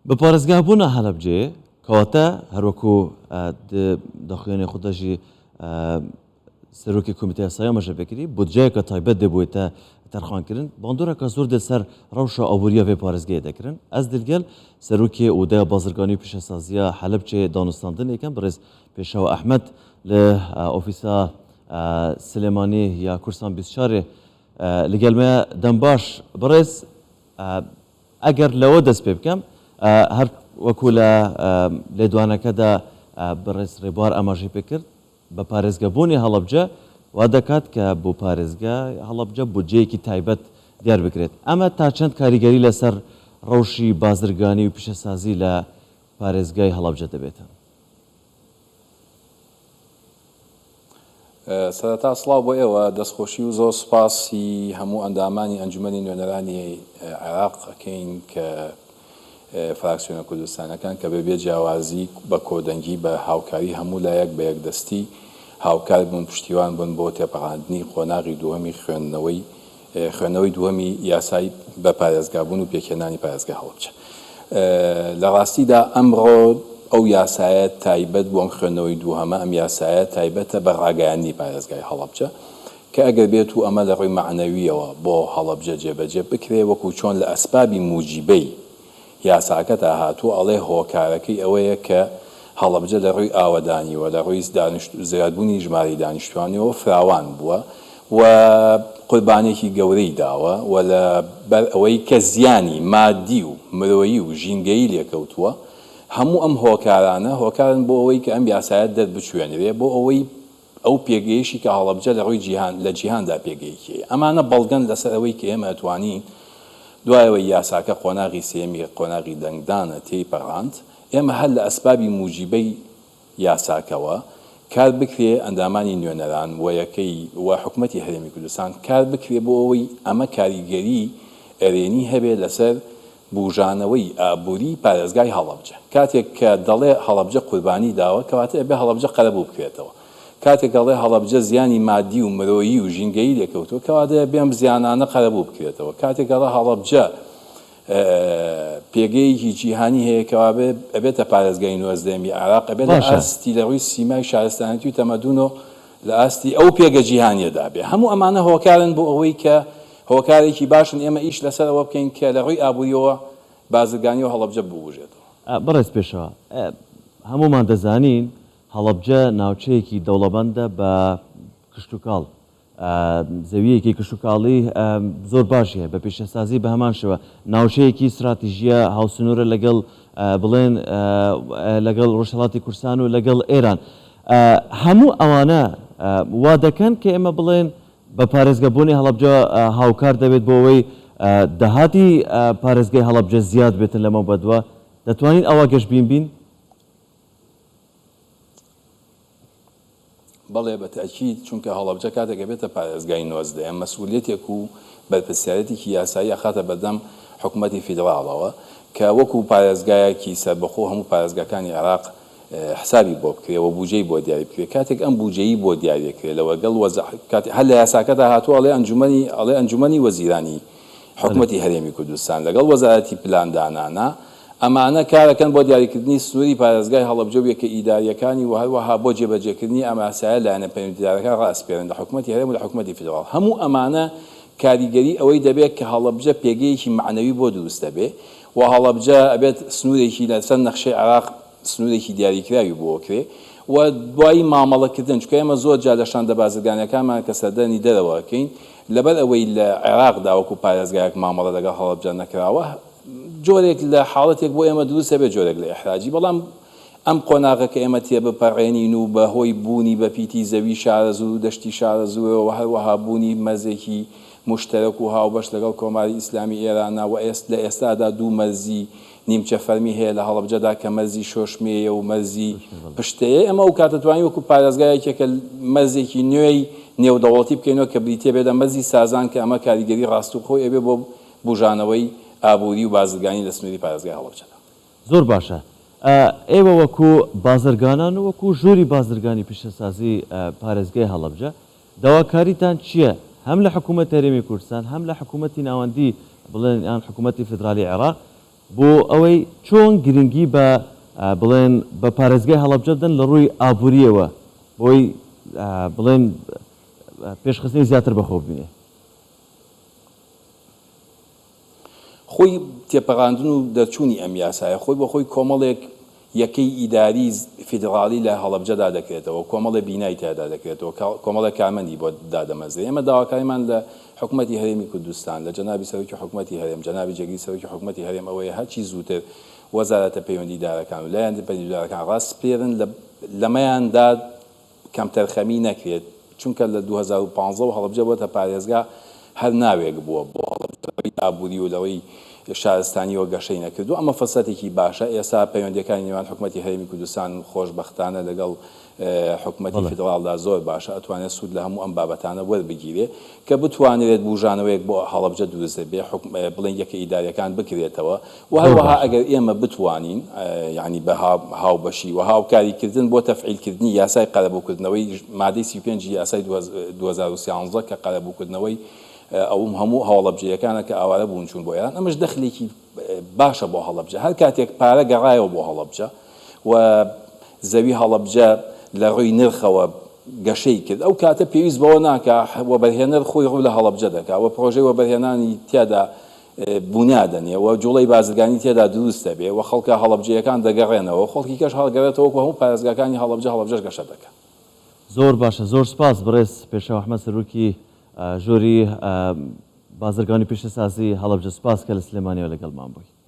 بە پارێزگابوونا هەڵەبجێ کەواتە هەروەکو دەخوێنێ خودەژی سەرۆکی کۆمیتە یاسایی ئاماژەپێکردی بودجەیەکە تایبەت دەبووێتە تەرخانکردن باندۆرەکە زۆر دەسەر ڕەوشە ئابووریە vê پارێزگایە دەکردن ئەس دڵگەل سەرۆکی ئودەیە بازرگانی و پیشەسازیە حەلەبجێ دانوستاندن یەکەم بەڕێز پێشەوە ئەحمەد لە ئۆفیسا سلێمانی یا کورسان 24 لەگەڵ me دەم باش بەڕێز ئەگەر لەوە دەست پێ بکەم هەر وەکو لە لێدوانەکەدا بەڕێز ڕێبوار ئاماژەی پێکرد بە پارێزگەبوونی هەڵەبجە وا دەکات کە بۆ پارێزگا هەڵەبجە بودجەیەکی تایبەت دیار بکرێت ئەمە تا چەند کاریگەری لەسەر ڕەوشی بازرگانی و پیشەسازی لە پارێزگای هەڵەبجە دەبێتە سەرەتا سڵاو بۆ ئێوە دەستخۆشی و زۆر سوپاسی هەموو ئەندامانی ئەنجومەنی نوێنەرانی عێراق ئەکەین کە فراکسیۆنە کوردستانەکان کە بەبێ جیاوازی بە کۆدەنگی بە هاوکاری هەموو لایەک بە یەکدەستی هاوکار بوون پشتیوان بوون بۆ تێپەڕاندنی قۆناغی دووەمی خوێندنەوەی دووەمی یاسایی بە پارێزگابوون و پێکهێنانی پارێزگای هەڵەبجە لە ڕاستیدا ئەمڕۆ ئەو یاسایە تایبەت بۆ ئەم خوێندنەوەی دووهەمە ئەم یاسایە تایبەتە بە ڕاگەیاندنی پارێزگای هەڵەبجە کە ئەگەر بێت و ئەمە لە ڕووی معنەویەوە بۆ هەڵەبجە جێبەجێ بکرێ وەکو چۆن لە ئەسبابی موجیبەی یاساکە تا هاتووە ئەڵێ هۆکارەکەی ئەوەیە کە هەڵەبجە لە ڕووی ئاوەدانیوە لە ڕووی زیادبوونی ژماری دانیشتوانیەوە فراوان بووە و قوربانێکی گەورەی داوە و لە بەر ئەوەی کە زیانی مادی و مرۆیی و ژینگەیی لێکەوتووە هەموو ئەم هۆکارانە هۆکارن بۆ ئەوەی کە ئەم یاسایەت دەربچوێنرێ بۆ ئەوەی ئەو پێگەیشی کە هەڵەبجە لە ڕووی لە جیهاندا پێگەیەکی ئەمانە بەڵگەن لەسەر ئەوەی کە ئێمە ئەتوانین دوایەوەی یاساکە قۆناغی سێمی قۆناغی دەنگدانە تێیپەڕاند ئێمە هەر لە ئەسبابی موجیبەی یاساکەوە کار بکرێ ئەندامانی نوێنەران وەیەکەی و حکوومەتی هەرێمی کوردستان کار بکرێ بۆ ئەوەی ئەمە کاریگەری ئەرێنی هەبێت لەسەر بوژانەوەی ئابووری پارێزگای هەڵەبجە کاتێک کە دەڵێ هەڵەبجە قوربانی داوە کەواتە ئەبێ هەڵەبجە قەرەبوو بکرێتەوە کاتێک دەڵێ هەڵەبجە زیانی مادی و مرۆیی و ژینگەیی لێکەوتووە کەواتە بێم زیانانە قەرەبوو بکرێتەوە کاتێک دەڵێ هەڵەبجە پێگەیەکی جیهانی هەیە کەوا ئەبێتە پارێزگای نوێزدەمی عێراق ئەبێت لە ئاستی لە ڕووی سیمای شارستانەتی و تەمەدونۆ لە ئاستی ئەو پێگە جیهانیەدا بێ هەموو ئەمانە هۆکارن بۆ ئەوەی کە هۆکارێکی باشن ئێمە ئیش لەسەرەوە بکەین کە لە ڕووی ئابووریەوە بازرگانی و هەڵەبجە بووژێتەوە بەڕێز پێشەوە هەمومان دەزانین هەڵەبجە ناوچەیەکی دەوڵەمەندە بە کشتتوکاڵ زەویەکی کشتتوکاڵی زۆر باشیە بە پیشەسازی بە هەمان شەوە ناوچەیەکی استراتیژیە هاوسنوورە لەگەڵ بڵێن لەگەڵ ڕۆژهەڵاتی کوردستان و لەگەڵ ئێران هەموو ئەوانە وا دەکەن کە ئێمە بڵێن بە پارێزگەبوونی هەڵەبجە هاوکار دەبێت بۆ ئەوەی دەهاتی پارێزگای هەڵەبجە زیاد بێتن لەمە بەدووە دەتوانین ئەوە گەشتبین بین بەڵێ بە تاکید چونکە هەڵەبجە کاتێکە بێتە پارێزگای نۆزدەیە مەسئولیەتێک و بەرپرسیارەتێکی یاسایی ئەخاتە بەردەم حکوومەتی فیدراڵەوە کە وەکو پارێزگایەکی سەربەخۆ هەموو پارێزگاکانی عێراق حسابی بۆ بکرێەوە بودجەی بۆ دیاری بکرێت کاتێک ئەم بودجەیی بۆ دیاریکرێت لەوە گەڵ هەر لە یاساکەدا هاتووە ئەڵێ ئەنجومەنی وەزیرانی حکوومەتی هەرێمی کوردستان لەگەڵ وەزارەتی پلاندانانە ئەمانە کارەکەن بۆ دیاریکردنی سنووری پارێزگای هەڵەبجە و یەکە ئیداریەکانی و هەروەها بۆ جێبەجێکردنی ئەم یاسایە لایەنە پەیوەندیدارەکان ڕاستپێرن لە حکوومەتی هەرێم و لە حکوومەتی فیدراڵ هەموو ئەمانە کاریگەری ئەوەی دەبێت کە هەڵەبجە پێگەیەکی معنەوی بۆ دروست دەبێ و هەڵەبجە ئەبێت سنوورێکی لەسەر نەخشەی عێراق سنوورێکی دیاریکراوی بۆ کرێ و دوایی مامەڵەکردن چونکە ئێمە زۆر جا لە شانە بازرگانیەکانمان کە سەردەنی دەرەوەکەین لەبەر ئەوەی لە عێراقدا وەکو پارێزگایەک مامەڵە لەگەڵ هەڵەبجە نەکراوە جۆرێک لە حاڵەتێک بۆ ئێمە دروستە بێت جۆرێک لە ئیحراجی بەڵام ئەم قۆناغە کە ئێمە تێبپەڕێنین و بە هۆی بوونی بە پیتی زەوی شارەزوو و دەشتی شارەزووەوە و هەروەها بوونی مەرزێکی مشتەرەک و هاوبەش لەگەڵ کۆماری ئیسلامی ئێرانە و لە ئێستادا دوو مەرزی نیمچە فەرمی هەیە لە هەڵەبجەدا کە مەرزی شۆشمێیە و مەرزی پشتەیە ئەمە و کاتەتوانی وەکو پارێزگایەکێکە مەرزێکی نوێی نێودەوڵەتی بکەینەوە کە بریتێ بێدە مەرزی سازان کە ئەمە کاریگەری ڕاستوخۆی ئەبێ بۆ بوژانەوەی ئابووری و بازرگانی لە سنووری پارێزگای هەڵەبجەدا زۆر باشە ئێوە وەکو بازرگانان و وەکو ژووری بازرگانی پیشەسازی پارێزگای هەڵەبجە داواکاریتان چییە هەم لە حکوومەت هەرێمی کوردستان هەم لە حکوومەتی ناوەندی بڵێن یان حکوومەتی فدرالی عێراق بۆ ئەوەی چۆن گرنگی بە بڵێن بە پارێزگای هەڵەبجە بدەن لە ڕووی ئابوووریەوە بۆی بڵێن پێشخستنی زیاتر بەخۆ ببینێ. خۆی تێپەڕاندن و دەرچوونی ئەم یاسایە خۆی بە خۆی کۆمەڵێک یەکەی ئیداری فیدراالی لە هەڵەبجەدا دەکرێتەوە، کۆمەڵی بینای تیادا دەکرێتەوە، کۆمەڵی کارمەندی بۆ دادەمەزرێت. ئێمە داواکاریمان لە حکوومەتی هەرێمی کوردستان لە جەنابی سەرۆکی حکوومەتی هەرێم، جەنابی جێگیری سەرۆکی حکوومەتی هەرێم ئەوەیە هەرچی زووتر وەزارەتە پەیوەندیدارەکان و لایەن پەیوەندیدارەکان ڕاستپێرن لەمەیاندا کەمتەرخەمی نەکرێت، چونکە لە 2015 هەڵەبجە بۆتە پارێزگا هەر ناوێک بووە بۆ هەڵەبجەی ئابووری و لەوەی شارستانیەوە گەشەی نەکردو. ئەمە فەرسەتێکی باشە. ئێستا پەیوەندیەکانی نێوان حکوومەتی هەرێمی کوردستان خۆشبەختانە لەگەڵ حکوومەتی فیدراڵدا زۆر باشە، ئەتوانێت سوود لە هەموو ئەم بابەتانە وەربگیرێ کە بتوانێت بوژانەوەیەک بۆ هەڵەبجە دروست بێ، بڵێن یەکە ئیداریەکان بکرێتەوە و هەروەها ئەگەر ئێمە بتوانین یعنی بە هاوبەشی و هاوکاریکردن بۆ تەفعیلکردنی یاسای قەرەبووکردنەوەی مادەی 35 یاسای 2013 کە قەرەبووکردنەوەی ئەو هەموو هەوڵەبجەکانە کە ئاوارە بوون چوون بۆ ئێران، ئەمەش دەخلێکی باشە بۆ هەڵەبجە. هەر کاتێک پارە گەڕایەوە بۆ هەڵەبجە و زەوی هەڵەبجە لە ڕووی نرخەوە گەشەی کرد، ئەو کاتە پێویست بەوە ناکە وەبەرهێنەر خۆی ڕوو لە هەڵەبجە دەکات و پرۆژەی وەبەرهێنانی تیادا بنیادەنێ و جوڵەی بازرگانی تێدا دروستە بێ و خەڵکە هەڵەبجەکان دەگەڕێنەوە، خەڵکی کەش هەڵگەڕێتەوە و هەموو پارێزگاکانی هەڵەبجەش گەشە دەکات. زۆر باشە، زۆر سپاس بڕێز پێشەو ئەحمەد سەرۆکی ژۆری بازرگانی پیشەسازی هەڵەبجە. سپاس کە لە سلێمانیەوە لەگەڵمان بووی.